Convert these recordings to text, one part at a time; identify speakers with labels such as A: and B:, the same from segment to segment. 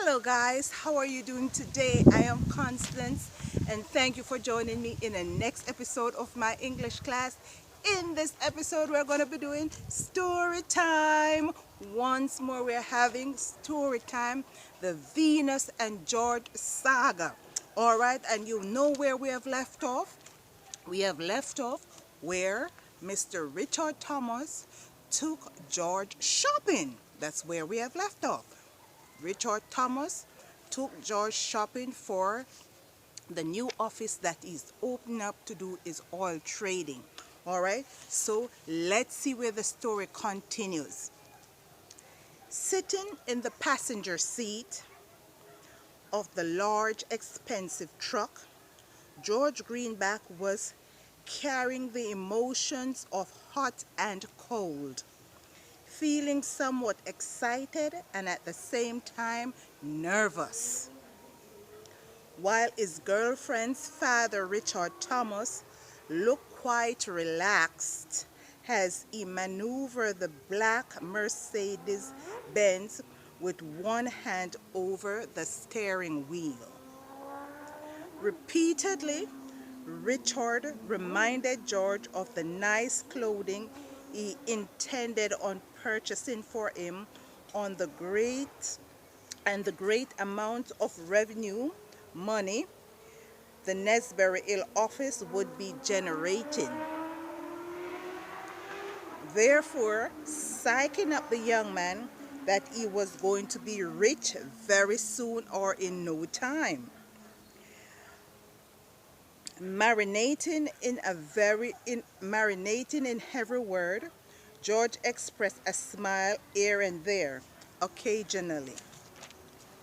A: Hello guys, how are you doing today? I am Constance and thank you for joining me in the next episode of my English class. In this episode we're going to be doing story time. Once more we're having story time, the Venous and George saga. Alright, and you know where we have left off? We have left off where Mr. Richard Thomas took George shopping. That's where we have left off. Richard Thomas took George shopping for the new office that he's opening up to do is oil trading. All right, so let's see where the story continues. Sitting in the passenger seat of the large, expensive truck, George Greenback was carrying the emotions of hot and cold, feeling somewhat excited and at the same time nervous. While his girlfriend's father, Richard Thomas, looked quite relaxed as he maneuvered the black Mercedes-Benz with one hand over the steering wheel. Repeatedly, Richard reminded George of the nice clothing he intended on purchasing for him on the great amount of revenue money the Nesbury Hill office would be generating. Therefore, psyching up the young man that he was going to be rich very soon or in no time. Marinating in every word, George expressed a smile here and there, occasionally,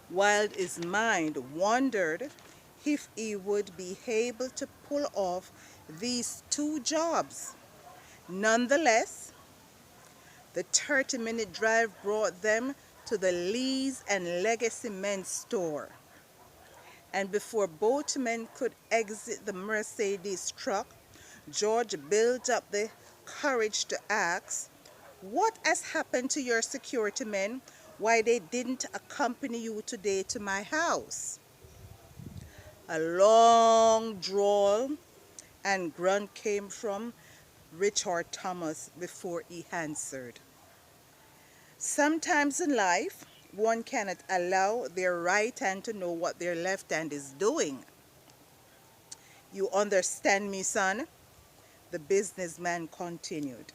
A: while his mind wondered if he would be able to pull off these two jobs. Nonetheless, the 30-minute drive brought them to the Lees and Legacy men's store. And before both men could exit the Mercedes truck, George built up the courage to ask, "What has happened to your security men? Why they didn't accompany you today to my house?" A long drawl and grunt came from Richard Thomas before he answered. Sometimes in life, one cannot allow their right hand to know what their left hand is doing. You understand me, son? The businessman continued.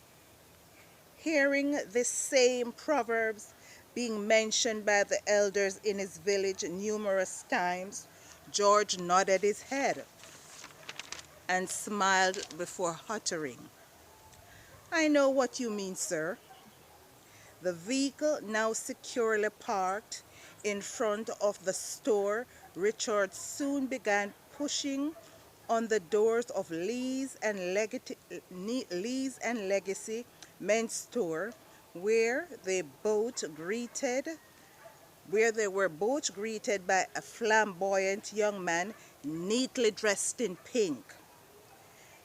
A: Hearing the same proverbs being mentioned by the elders in his village numerous times, George nodded his head and smiled before uttering, "I know what you mean, sir." The vehicle now securely parked in front of the store, Richard soon began pushing on the doors of Lees and Legacy men's store, where they were both greeted by a flamboyant young man neatly dressed in pink.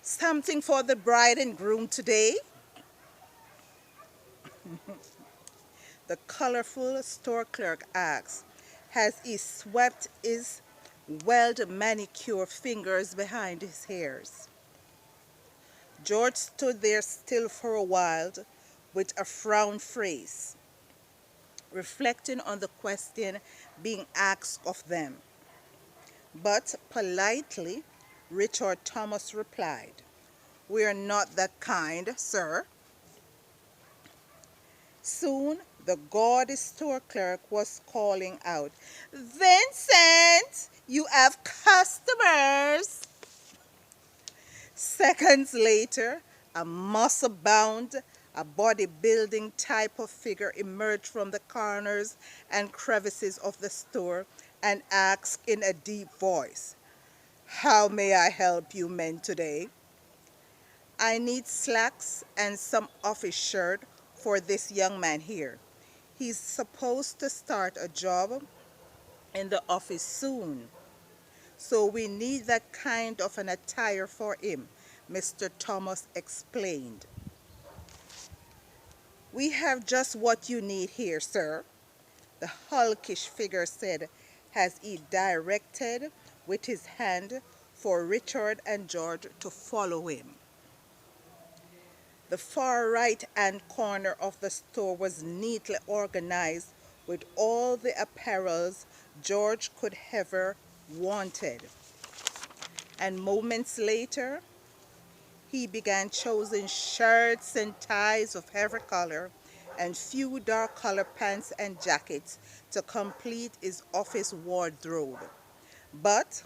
A: "Something for the bride and groom today?" The colorful store clerk asked as he swept his well-manicured fingers behind his ears. George stood there still for a while with a frown face, reflecting on the question being asked of them. But politely, Richard Thomas replied, "We are not that kind, sir." Soon, the gaudy store clerk was calling out, "Vincent, you have customers." Seconds later, a muscle-bound, a bodybuilding type of figure emerged from the corners and crevices of the store and asked in a deep voice, "How may I help you men today?" "I need slacks and some office shirt for this young man here. He's supposed to start a job in the office soon, so we need that kind of an attire for him," Mr. Thomas explained. "We have just what you need here, sir," the hulkish figure said as he directed with his hand for Richard and George to follow him. The far right-hand corner of the store was neatly organized with all the apparels George could ever wanted. And moments later, he began choosing shirts and ties of every color and few dark color pants and jackets to complete his office wardrobe. But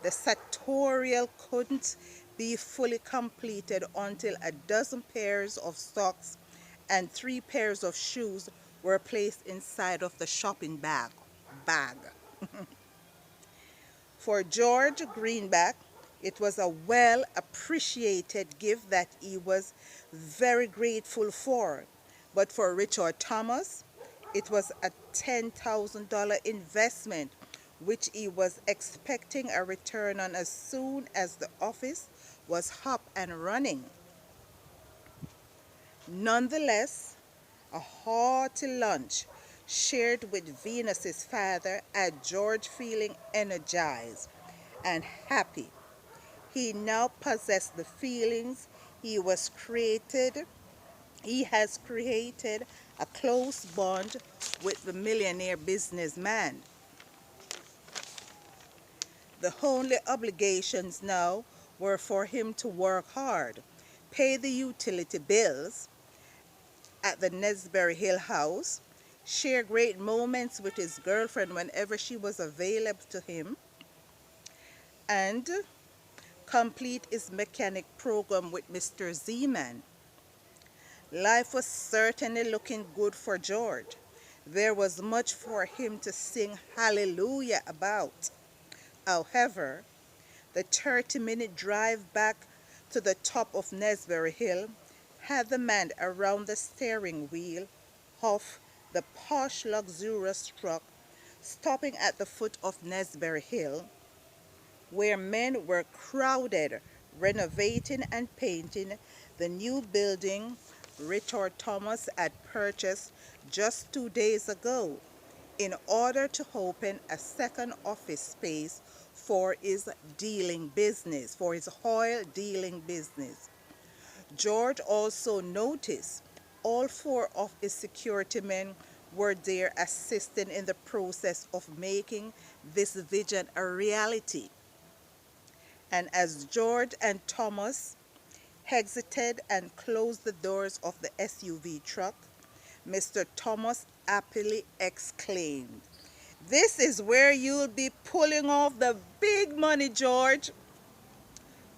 A: the sartorial couldn't be fully completed until a dozen pairs of socks and 3 pairs of shoes were placed inside of the shopping bag. For George Greenback, it was a well appreciated gift that he was very grateful for. But for Richard Thomas, it was a $10,000 investment which he was expecting a return on as soon as the office was up and running. Nonetheless, a hearty lunch shared with Venus's father had George feeling energized and happy. He now possessed the feelings he has created a close bond with the millionaire businessman. The only obligations now were for him to work hard, pay the utility bills at the Nesbury Hill house, share great moments with his girlfriend whenever she was available to him, and complete his mechanic program with Mr. Zeman. Life was certainly looking good for George. There was much for him to sing hallelujah about. However, the 30-minute drive back to the top of Nesbury Hill had the man around the steering wheel of the posh luxurious truck, stopping at the foot of Nesbury Hill, where men were crowded renovating and painting the new building Richard Thomas had purchased just 2 days ago in order to open a second office space for his oil dealing business. George also noticed all 4 of his security men were there assisting in the process of making this vision a reality. And as George and Thomas exited and closed the doors of the SUV truck, Mr. Thomas happily exclaimed, "This is where you'll be pulling off the big money, George."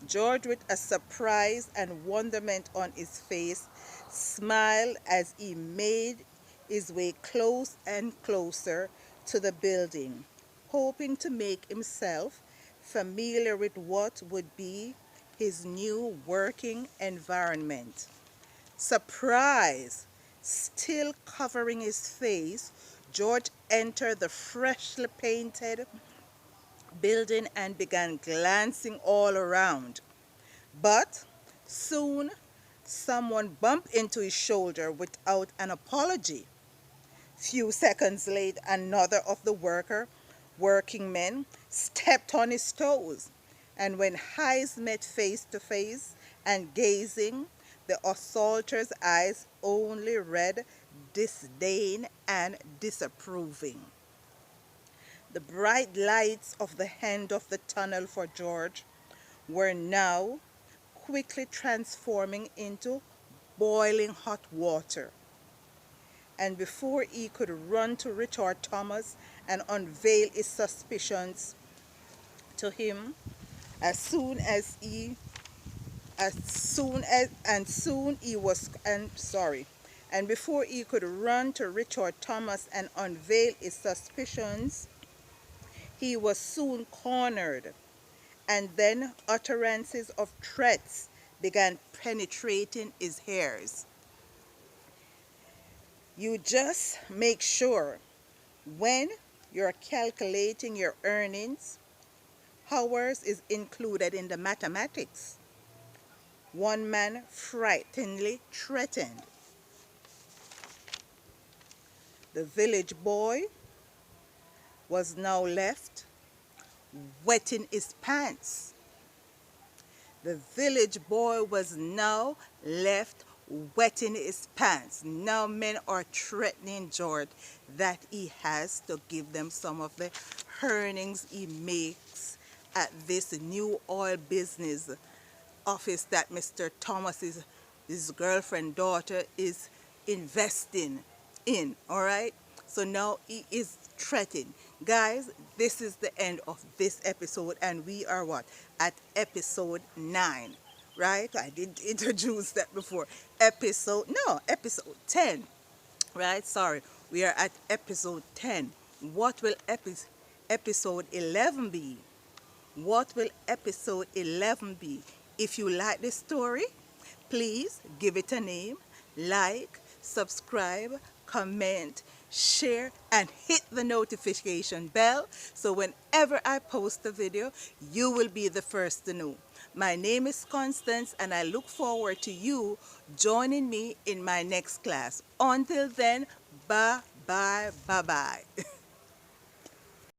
A: George, with a surprise and wonderment on his face, smiled as he made his way close and closer to the building, hoping to make himself familiar with what would be his new working environment. Surprise still covering his face, George entered the freshly painted building and began glancing all around. But soon someone bumped into his shoulder without an apology. Few seconds later, another of the working men stepped on his toes, and when eyes met face to face and gazing, the assaulter's eyes only read disdain and disapproving. The bright lights of the end of the tunnel for George were now quickly transforming into boiling hot water. And before he could run to Richard Thomas and unveil his suspicions to him, as soon he was and before he could run to Richard Thomas and unveil his suspicions, he was soon cornered, and then utterances of threats began penetrating his ears. You just make sure when you're calculating your earnings, hours is included in the mathematics. One man frighteningly threatened. The village boy was now left wetting his pants. The village boy was now left wetting his pants. Now men are threatening George that he has to give them some of the earnings he makes at this new oil business office that Mr. Thomas's his girlfriend daughter is investing in. All right, so now he is threatened. Guys, this is the end of this episode, and we are what, at episode 9, right? I didn't introduce that before. Episode 10, right? Sorry, we are at episode 10. What will episode 11 be? What will episode 11 be? If you like this story, please give it a name, like, subscribe, comment, share, and hit the notification bell so whenever I post a video, you will be the first to know. My name is Constance, and I look forward to you joining me in my next class. Until then, bye bye.